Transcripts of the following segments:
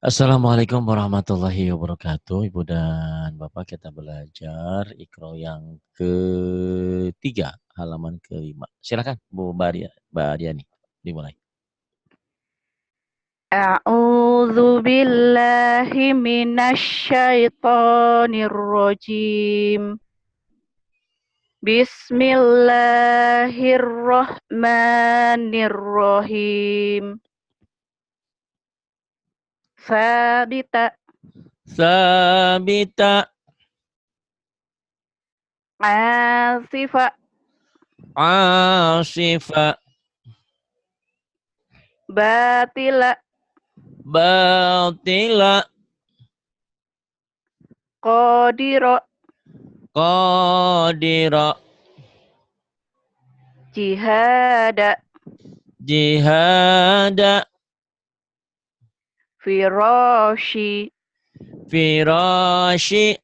Assalamualaikum warahmatullahi wabarakatuh. Ibu dan Bapak, kita belajar Iqra yang ketiga, halaman kelima. Silakan Bu Baria nih, dimulai. A'udzu billahi minasyaitonir rajim. Bismillahirrahmanirrahim. Sabita Sabita, asifa asifa, batila batila, qadira qadira, jihada jihada, firashi firashi,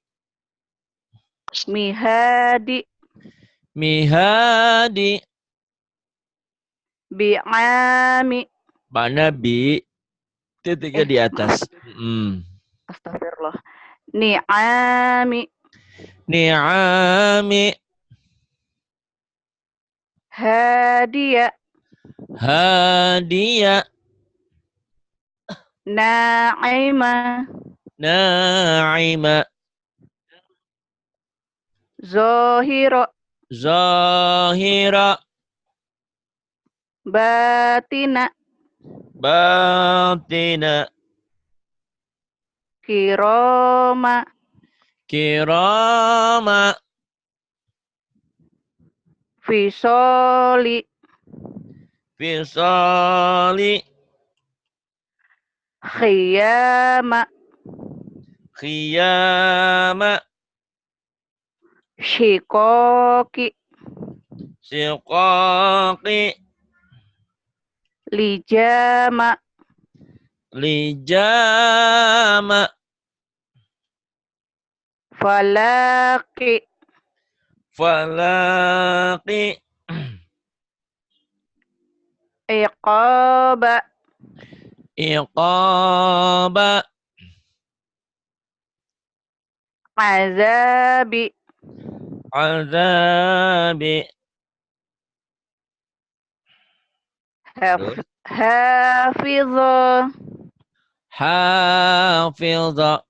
mihadi mihadi. bi'ami Mana bi? Titiknya di atas. maaf, Hmm. astagfirullah, ni'ami Ni'ami, hadiya hadiya, na'ima na'ima, zohiro zahira, batina batina, kiroma kirama, fisoli fisali, khiyama khiyama, shikoki siqaqi, lijama lijama, falaki falaqi, iqaba iqaba, azabi azabi. Terus hafidho hafidha,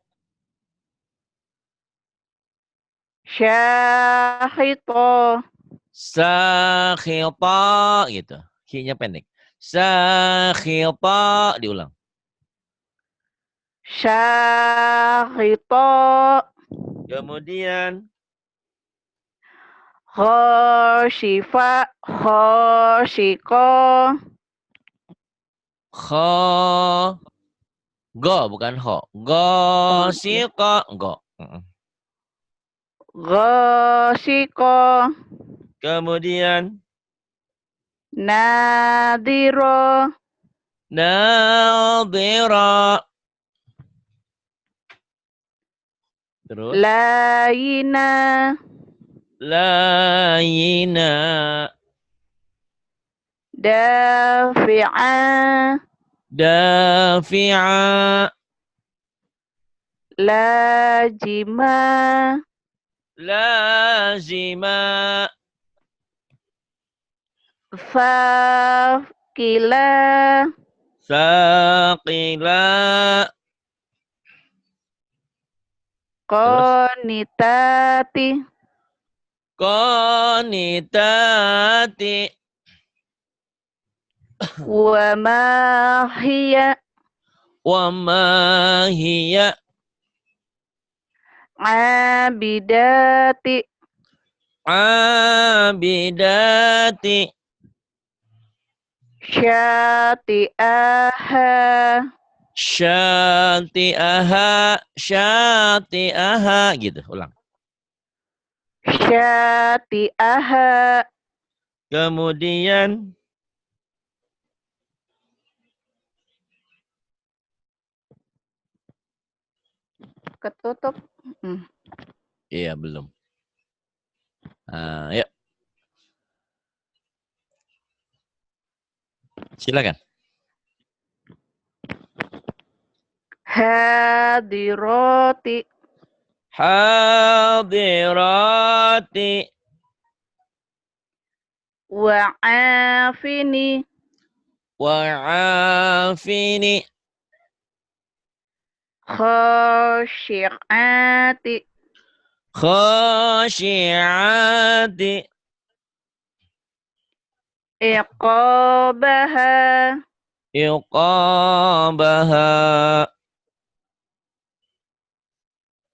syahito sakhita gitu. Ki-nya pendek. Sakhita diulang. syahito Kemudian khoshifa khoshiko kho go bukan ho. oh iya Gosiko go. ghosiko Kemudian nadiro nadhira. Terus layina layina, dafi'a dafi'a, lajima lazima, fakila saqila. Terus konitati qanitati, wa ma hiya wa ma hiya abidati abidati, syati'aha syati'aha, syati'aha gitu. Ulang. syati'aha Kemudian ketutup. iya belum. Yuk, silakan. hadirati hadirati wa'afini wa'afini khasyi'ati khasyi'ati iqabaha iqabaha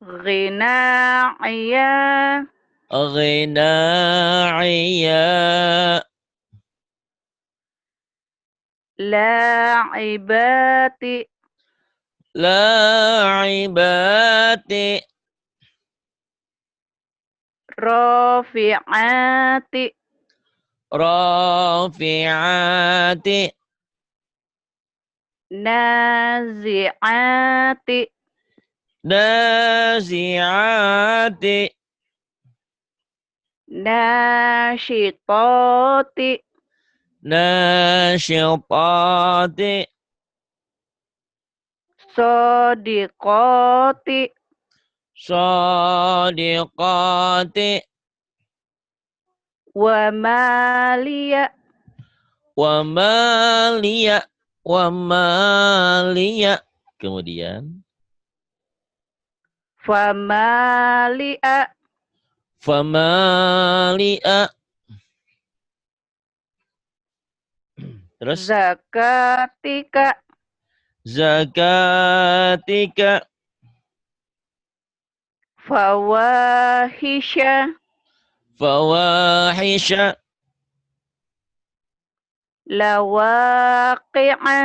ghina'ya ghina'iyya la'ibati la'ibati rafi'ati rafi'ati nazi'ati nazi'ati nasyitati nasyitati sadiqati sadiqati wa maliya wa maliya wa maliya kemudian famali'a famali'a terus zakatika zakatika fawahisha fawahisha lawaqi'a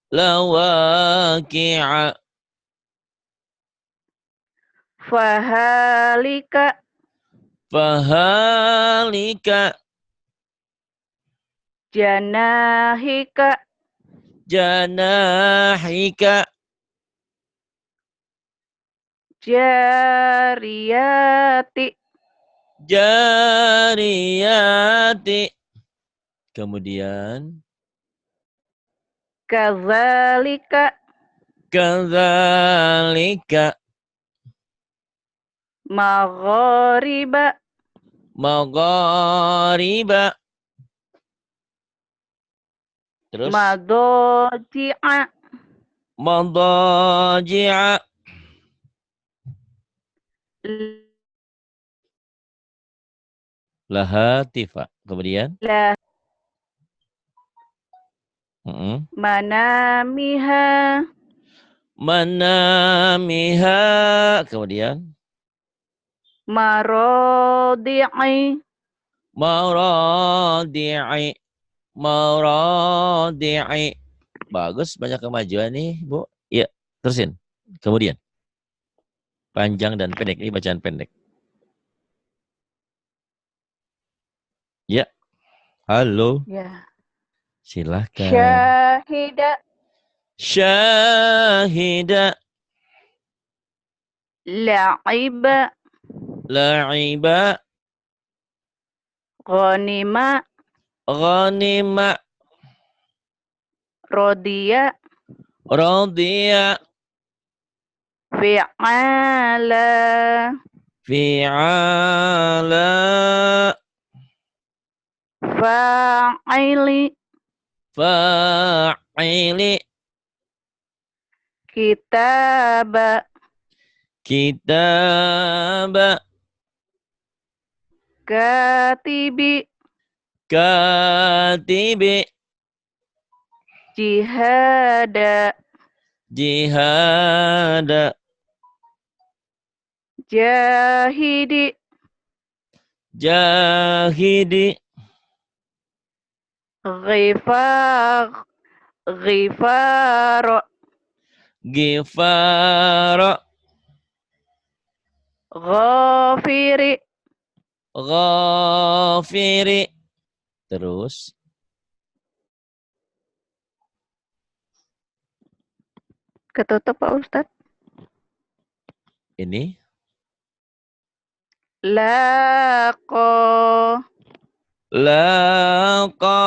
lawaqi'a fahalika fahalika janahika janahika jariyati jariyati kemudian kadzalika kadzalika maghariba maghariba terus madoji'a madaji'a lahatifa kemudian la manamiha manamiha kemudian marodi'i maradi'i maradi'i bagus banyak kemajuan nih Bu ya terusin kemudian panjang dan pendek ini bacaan pendek ya halo ya silahkan syahida syahida la'iba la'iba ghanima ghanima rodiya radiya fi'ala fi'ala fa'ili fa'ili kitaba kitaba katibi katibi jihada jihada jahidi jahidi ghifar ghifar gifara ghafiri ghafiri terus ketutup Pak Ustadz ini laqo laqa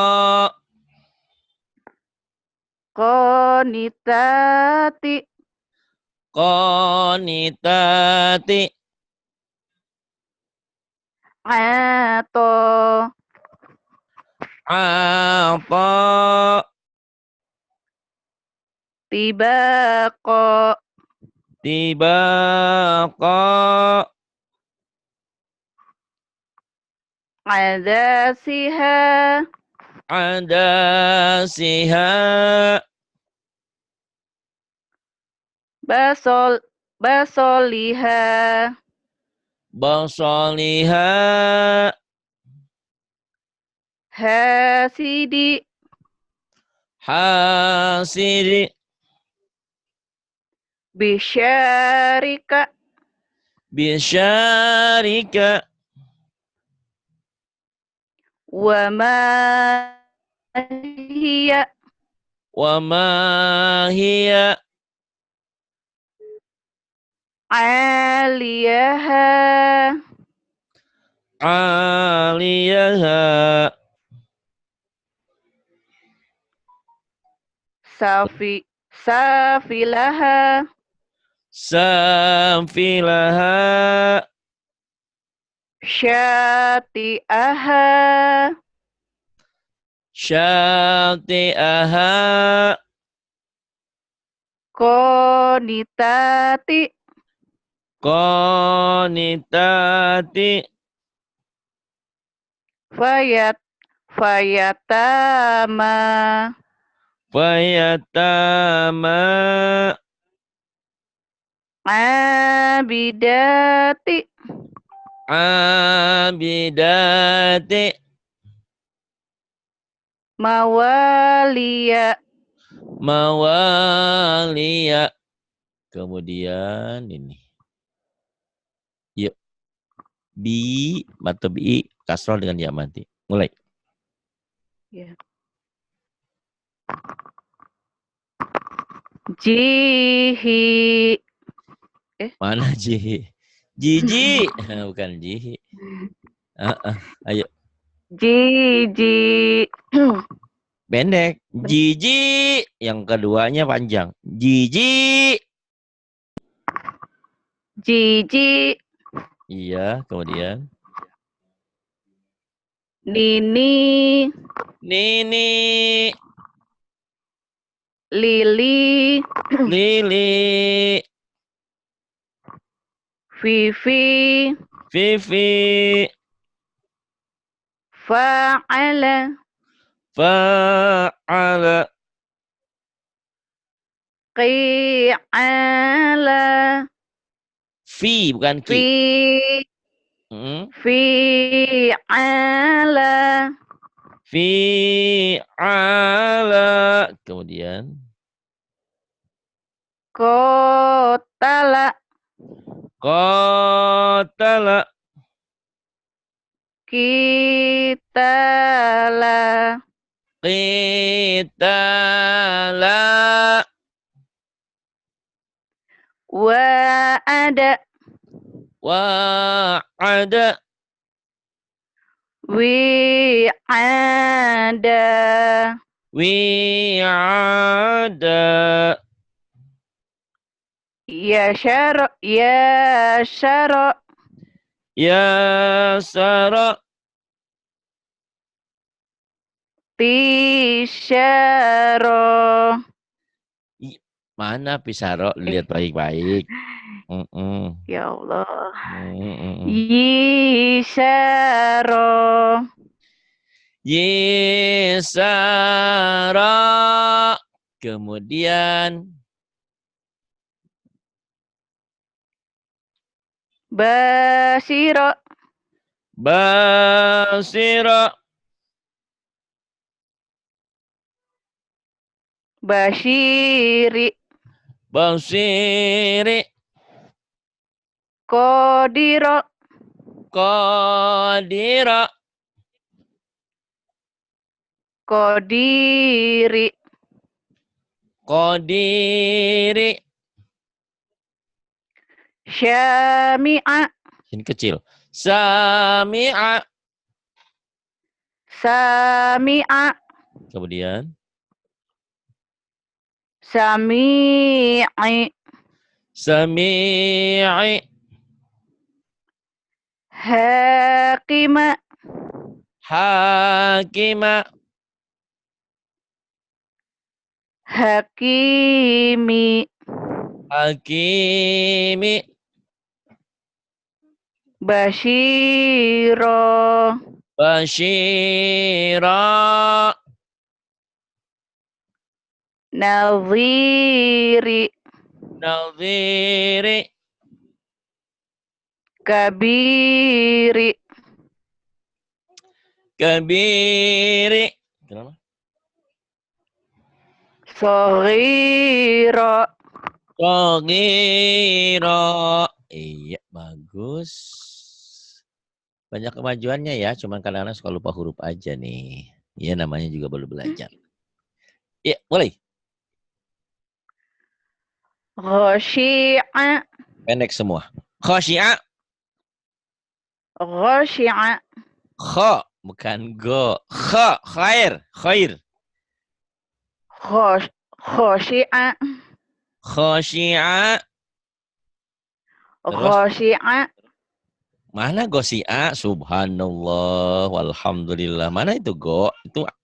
qanitati Qanitati. Ato. Ata. Tibako. Tibaqa. Adasiha. Adasiha. Basoliha. Basaliha. Hasidi. Hasidi. Bisyarika. Bisyarika. Wa ma hiya. Wa ma hiya. Aliyaha. Aliyaha. Safilaha. Safilaha. Syati'aha. Syati'aha. Konitati. Qanitati. Fayatama. Fayatama. Abidati. Abidati. Mawaliya. Mawaliya. Kemudian ini. Yuk. Bi. Atau bi. Kasroh dengan ya mati. Mulai. Ya. Jihi. Mana jihi? Jiji. Bukan jihi. Ayo. Jiji. Pendek. Jiji. Yang keduanya panjang. Jiji. Jiji. Iya, kemudian. Nini. Nini. Lili. Lili. Fifi. Fifi. Fa'ala. Fa'ala. Qi'ala. Fi, bukan ki. Fi'ala. Fi'ala. Kemudian. Qatala. Qatala. Kitala. Qitala. Wa'ada. Wa'ada. Wi'ada. Wi'ada. Yashara. Yashara. Yasara. Tisyara. Mana pisaro? Lihat baik-baik. Ya Allah. Mm-mm. Yisara. Yisara. Kemudian. Basira. Basira. Basyiri. Basiri. Qadira. Qadira. Qadiri. Qadiri. Syami'a. Ini kecil. Sami'a. Sami'a. Kemudian. Sami'i. Sami'i. Hakima. Hakima. Hakimi. Hakimi. Bashiro. Bashira. Naziri. Nadhiri. Kabiri. Kabiri. Kenapa? Soghiro. Soghiro. Iya, bagus. Banyak kemajuannya ya, cuman kadang-kadang suka lupa huruf aja nih. Iya, namanya juga baru belajar. Iya, boleh. Khoshi'a. Pendek semua. Khosyi'a. Khoshi'a. Kho, bukan go. Kho, khair. Khair. Khoshi'a. Khosyi'a. Terus, Khoshi'a. mana gosi'a? Subhanallah, walhamdulillah. Mana itu go?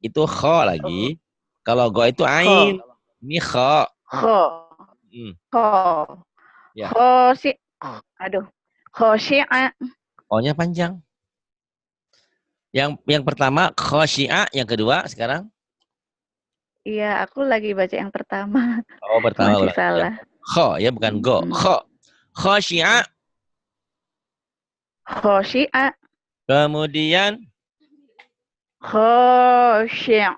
Itu kho lagi. Kalau go itu Kho. ain. Ini kho. Kho. Hmm, Kho. ya. Khoshi. Aduh. Khoshi'a. O-nya panjang. Yang pertama khosyi'a, yang kedua sekarang. Iya, aku lagi baca yang pertama. Oh, pertama Masih ulangi ya. salah. Kho ya, bukan go. Kho. Khosyi'a. Khoshi'a. Kemudian Khoshi'ina.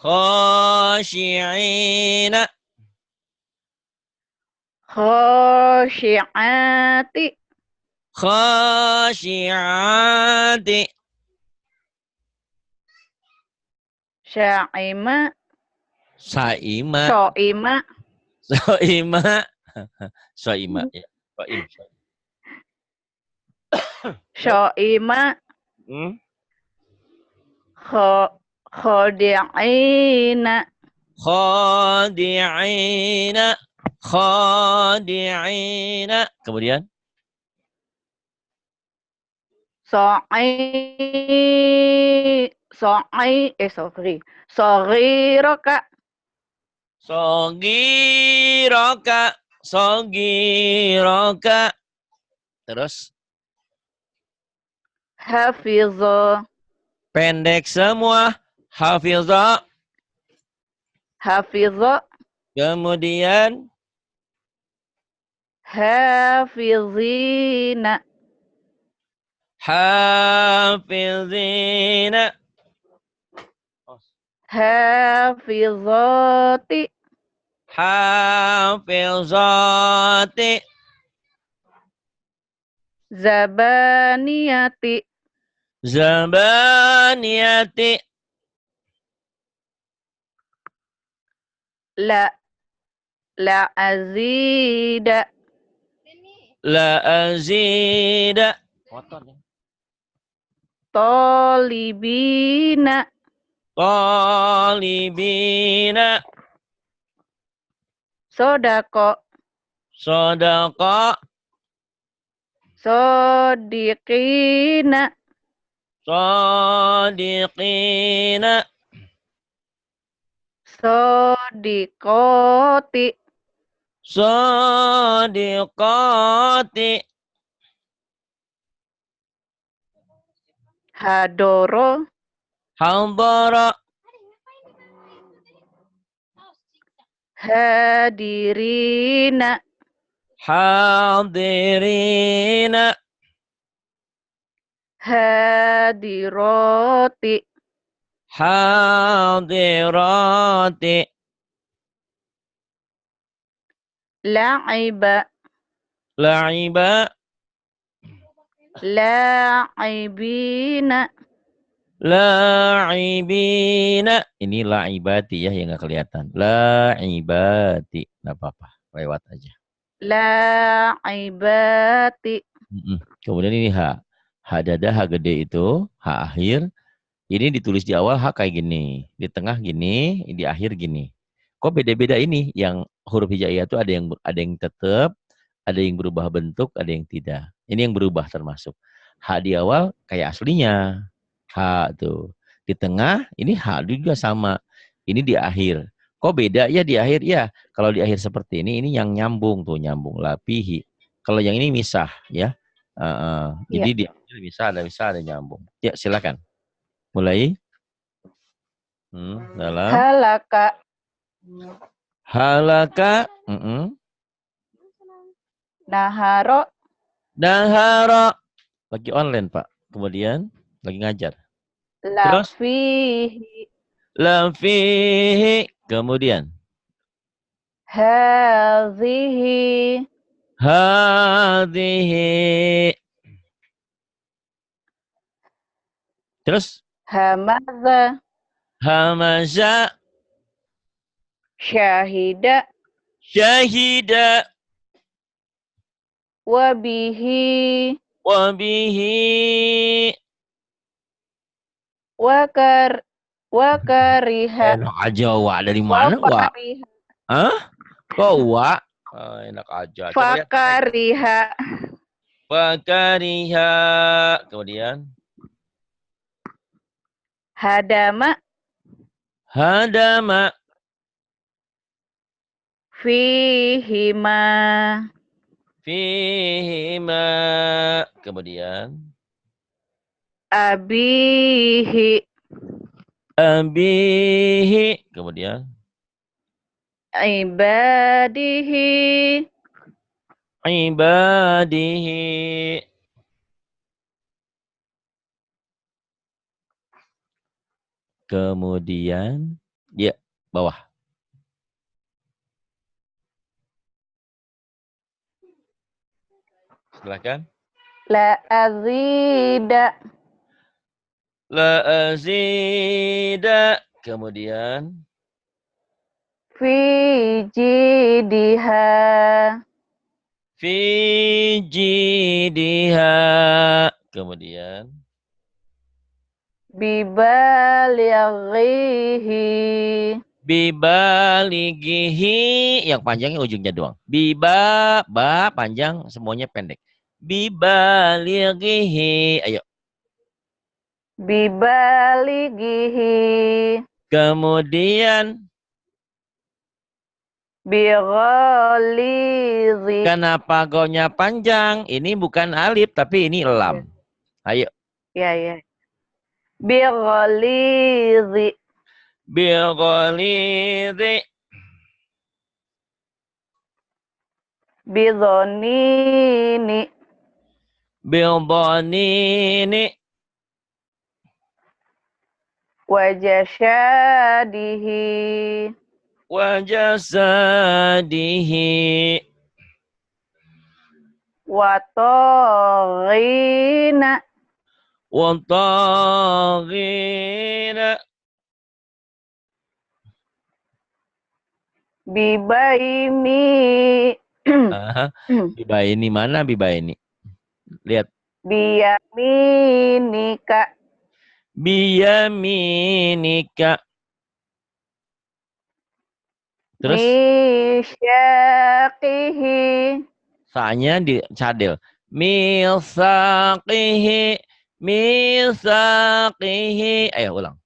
khosyi'ina. Khoshi'ati. Khosyi'ati. Sya'ima. Saima. Syo'ima. Soima. Soima ya. Soim. Syo'ima. Hmm? Khodi'ina. Khadi'ina. Khadi'ina. Kemudian sorry. Soghiraka. Sogiroka. Sogiroka. Terus Hafizo. pendek semua. Hafizah. Hafizo. Kemudian Hafizina. hafizina. Hafizati. Hafizati. Zabaniyati. Zabaniyati. La azida. La azida. Tolibina. Talibina. Sodako. Sodaqa. Sodiqina. Sadiqina. Sodiqoti. Sadiqati. Hadoro. Hadara. Hadirina. Hadirina. Hadiroti. Hadirati. La'iba. La'iba. La'ibina. La'ibina. Ini la'ibati ya, yang nggak kelihatan. La'ibati. Nggak apa-apa. Lewat aja. La'ibati. Kemudian ini H. H dada, H gede itu. H akhir. Ini ditulis di awal H kayak gini. Di tengah gini. Di akhir gini. Kok beda-beda ini? Yang huruf hijaiyah itu ada yang tetap, ada yang berubah bentuk, ada yang tidak. Ini yang berubah termasuk. H di awal kayak aslinya. H tuh. Di tengah ini H juga sama. Ini di akhir. Kok beda ya di akhir? Ya, kalau di akhir seperti ini yang nyambung tuh, nyambung lapihi. Kalau yang ini misah ya. Iya. Jadi di akhir bisa ada nyambung. Ya, silakan. Mulai. Dalam Halaka. halaka. Naharo. Dahara. Lagi online, Pak. Kemudian lagi ngajar. Terus Lafihi. lafihi. Kemudian Hazihi. hadhihi. Terus Hamaza. hamaza. Syahida. Syahida. Wabihi. Wabihi. Wakariha. Enak aja, wa. Dari mana, wa? Wafariha. Hah? Kok wa? Enak aja. Coba lihat yang lain. Fakariha. Fakariha. Kemudian Hadama. hadama. Fihima. Fihima. Kemudian Abihi. abihi. Kemudian Ibadihi. ibadihi. Kemudian ya, bawah. Silakan. La azida. La azida. Kemudian Fi jidiha. fi jidiha. Kemudian Bibalighihi. bibalighihi, yang panjangnya ujungnya doang. Ba panjang, semuanya pendek. Bibalighihi. Ayo. Bibalighihi. Kemudian Bighalidhi. kenapa go-nya panjang? Ini bukan alif tapi ini lam. Ayo. Ya, ya. Bighalidhi. Bighalidhi. Bidhonini. Bidhanini. Wajashadihi. Wajasadihi. Watoghina. Wataghina. Bibaini. Bibaini mana bibaini? Lihat. Biyaminika. Biyaminika. Terus Misyaqihi. sa-nya dicadel. Milsaqihi. Milsaqihi. Ayo ulang.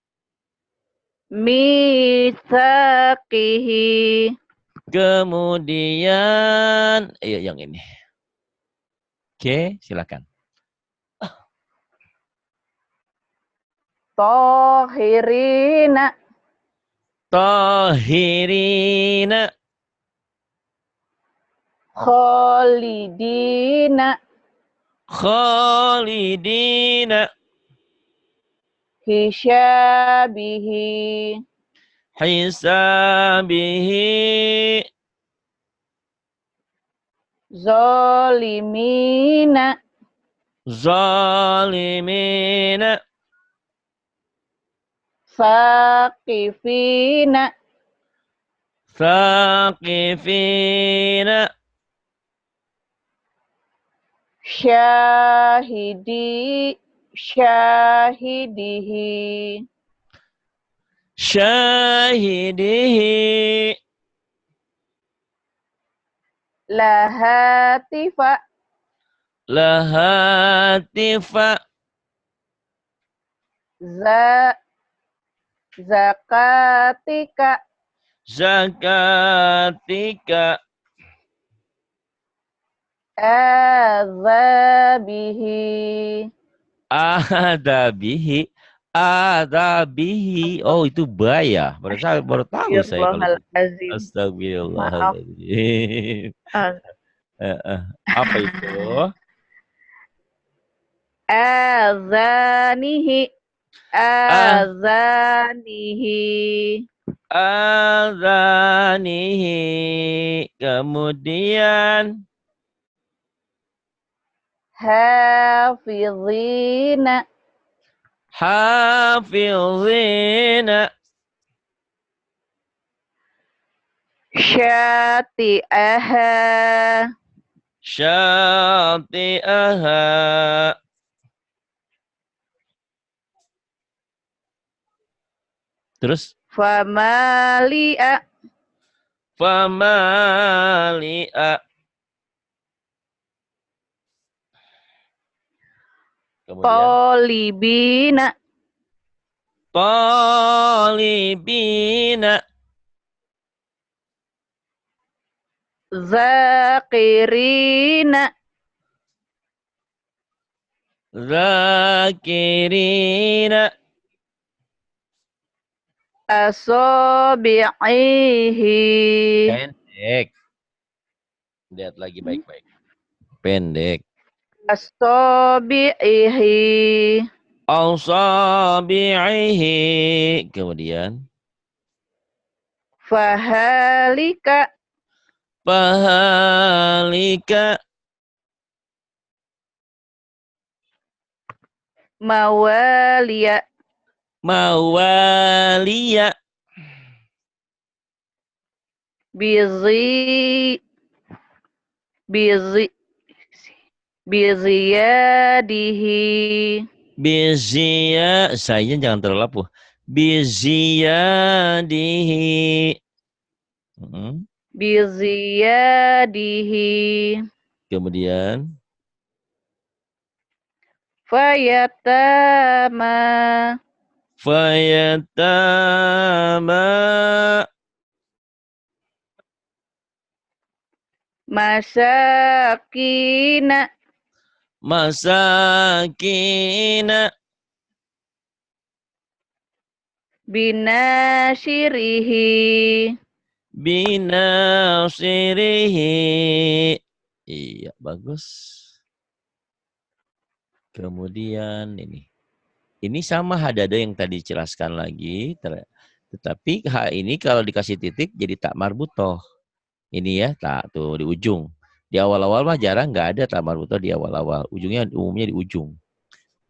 Mitsaqihi. Kemudian ayo yang ini. Oke, silakan. Tohirina. Tahirina. Kholidina. Khalidina. Hisyabihi. Hisabihi. Zolimina. Zalimina. Saqifina. Saqifina. Syahidihi. Syahidihi. lahatifa, lahatifa, zakatika, zakatika, adzabihi, adabihi, adabihi. Oh, itu baya. Baru tahu saya kalau itu. astagfirullahaladzim. Maaf. Astagfirullahaladzim. Uh, Apa itu? azanihi, Ah, azanihi, azanihi. Kemudian hafizina, hafizina, syati'aha, syati'aha. Terus famali'a, famali'a. Kemudian tolibina, talibina, zakirina, zakirina, asobi'ihi, pendek. Lihat lagi baik-baik. Pendek. asobi'ihi, Ausabi'ihi. Kemudian fahalika, fahalika, mawaliya, mawaliya, bizi, bizi, biziyadihi, bizia. Saya jangan terlalu lapuh. Biziyadihi. biziyadihi, Kemudian fayatama, fayatama, masakina, masakina, binashirihi, binasirihi. Iya, bagus. Kemudian ini. Ini sama hadada yang tadi dijelaskan lagi. Tetapi H ini kalau dikasih titik jadi tak marbutoh. Ini ya, tak tuh di ujung. Di awal-awal mah jarang nggak ada tak marbutoh di awal-awal. Ujungnya umumnya di ujung.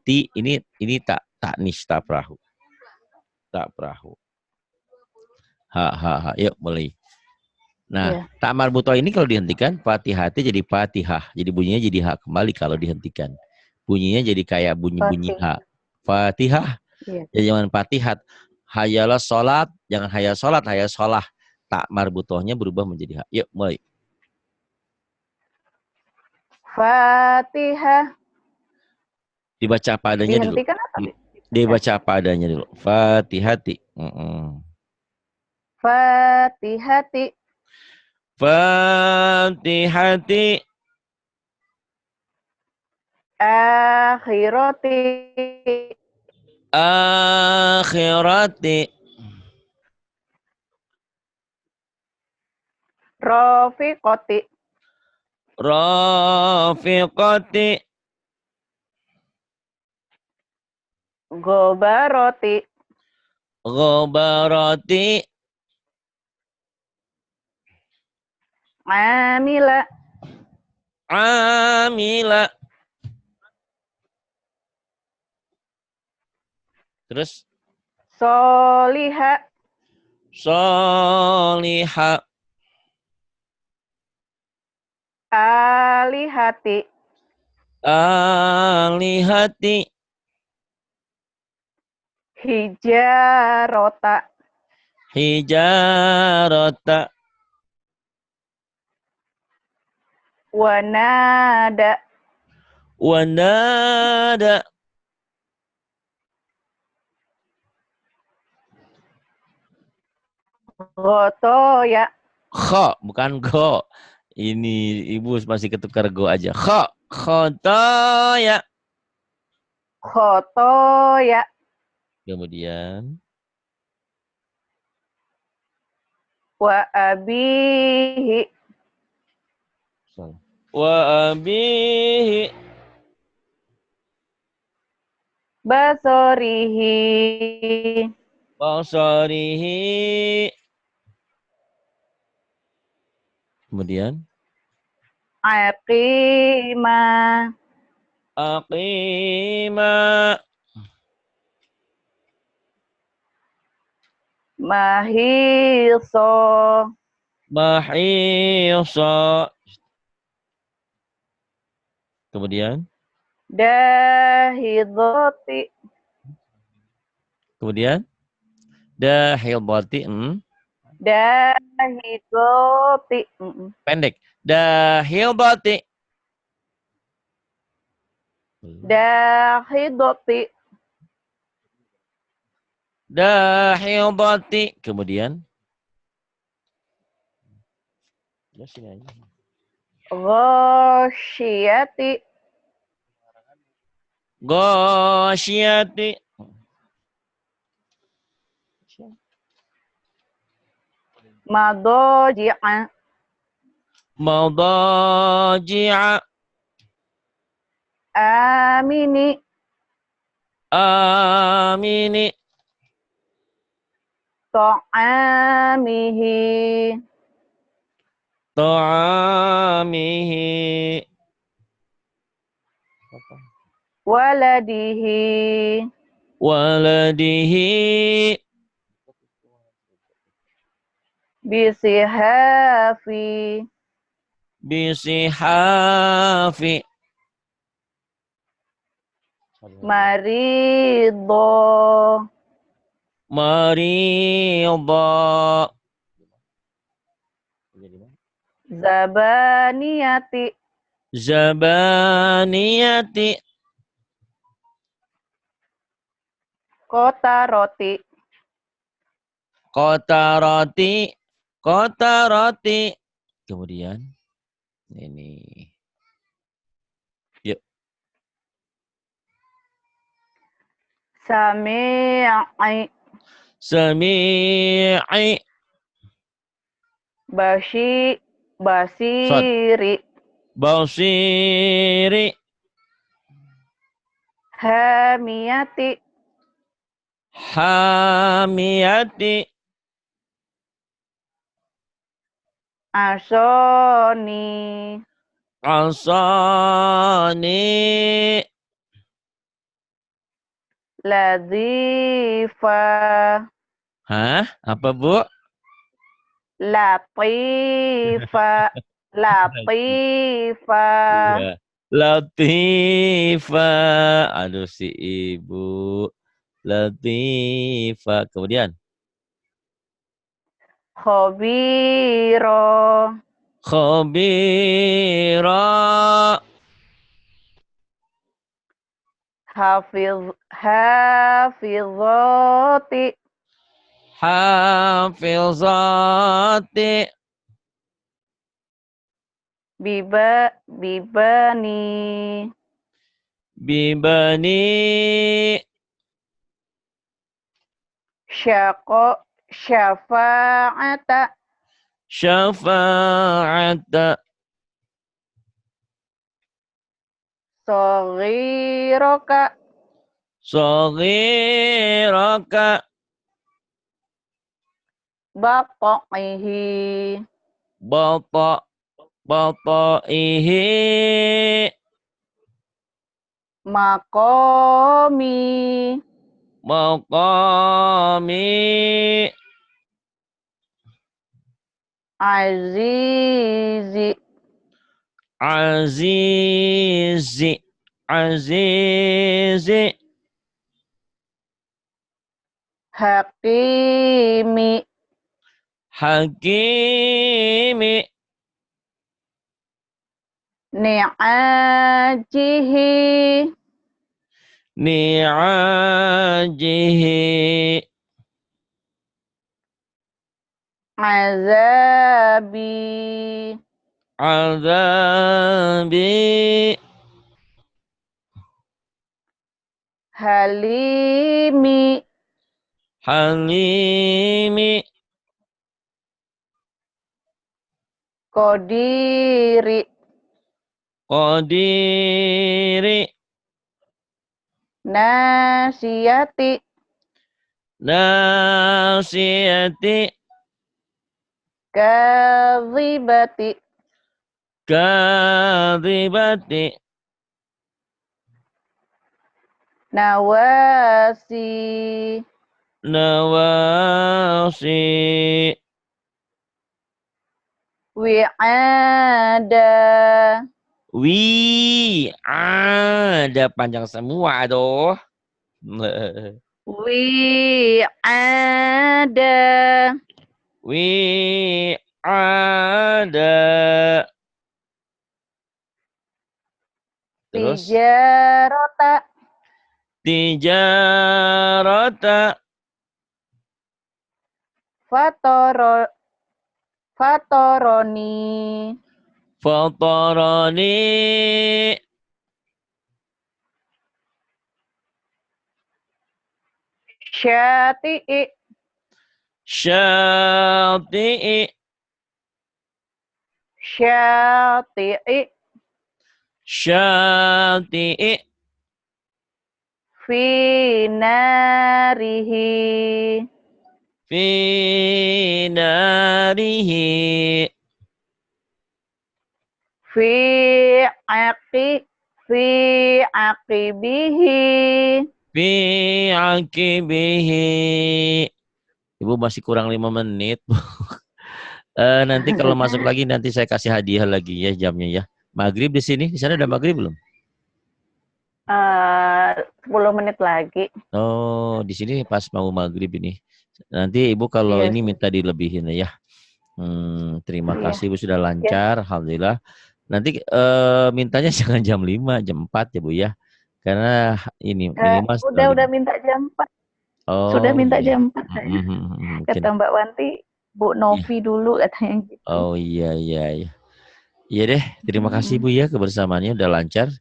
Ini tak nista perahu. Tak perahu. Ha. Yuk mulai. Nah, tak marbutoh ini kalau dihentikan fatihati jadi fatihah. Jadi bunyinya jadi ha kembali kalau dihentikan. Bunyinya jadi kayak bunyi-bunyi ha. Fatihah. Iya. Jadi jangan fatihat. Hayalah sholat. Jangan hayal sholat, hayal sholah. Tak marbutohnya berubah menjadi ha. Yuk mulai. Fatihah. Dibaca apa adanya dulu. Dihentikan apa? Dibaca apa adanya dulu. Fatihati. Fatihati. Fatihati. Akhirati. Akhirati. Rafiqati. Rafiqati. Gobaroti. Ghabarati. Amila. Amila. Terus Soliha. Soliha. Alihati. Alihati. Hijarota. Hijarata. Wanada. Wanada. Gotoya. Kho, bukan go. Ini ibu masih ketukar go aja. Kho, khotoya. Khotoya. Kemudian Wa abihi. wa abihi. Basorihi. Basarihi. Kemudian Aqima. aqima. Mahiso. Mahisa. Kemudian Dahidoti. kemudian dahidati. Dahidoti. Pendek. Dahidati. Dahidoti. Dahidati. Kemudian ya sini aja. Ghosyati. Ghasyiyati. Madoji'a. Madaji'a. Amini. Amini. Ta'amihi. Ta'amihi. Waladihi. Waladihi. Bisihafi. Bisihafi. Marido. Marida. Zabaniyati. Zabaniyati. Kota roti. Kota roti. Kota roti. Kemudian ini. Yuk. Sami'i. Sami'i. Basiri. Basiri. Hamiyati. Hamiyati. Asoni. Asani. Lazifa. Hah? Apa, Bu? Latifa. Latifa. Iya. Latifa. Aduh si ibu. Latifa. Kemudian. Khobiro. Khabira. Hafizoti. Hafizati. Bibani. Bibani. Syafa'ata. Syafa'ata. Soghiroka. Saghiraka. Baqa'ihi. Bata. Bataihi. Maqami. Maqami. Azizi. Azizi. Azizi. Hakimi. Hakimi. ni'ajihi ni'ajihi azabi azabi halimi halimi qadiri qadiri nasiyati nasiyati kadzibati kadhibati nawasi nawasi wi'ada ada panjang semua aduh. wi'ada ada terus tijarota tijarata fatoro fatoroni fatarani syati'i syati'i syati'i syati'i fi narihi fi narihi fi aqi fi aqibihi fi akibihi. Ibu masih kurang 5 menit. Nanti kalau masuk lagi nanti saya kasih hadiah lagi ya jamnya ya. Maghrib di sini, di sana udah maghrib belum? 10 menit lagi. Oh, di sini pas mau maghrib ini. Nanti ibu kalau Iya ini sih. minta dilebihin ya. Terima Iya. kasih ibu sudah Ya. lancar, alhamdulillah. Nanti mintanya jangan jam 5, jam 4 ya bu ya. Karena ini minimal setengah Udah 5. minta jam 4. Sudah Oh minta iya. jam 4 saya. Mungkin. Kata Mbak Wanti, Bu Iya. Novi dulu katanya gitu. Oh iya iya iya. Iya deh, terima kasih Bu ya kebersamaannya udah lancar.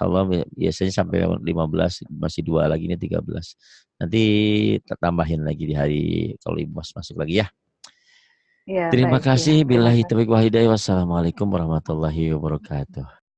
Allah biasanya sampai 15, masih 2 lagi ini 13. Nanti tambahin lagi di hari kalau Ibu masuk lagi ya. Ya, Terima baik ya. kasih. Terima Billahi kasih. taufiq wal hidayah. Wassalamualaikum warahmatullahi wabarakatuh.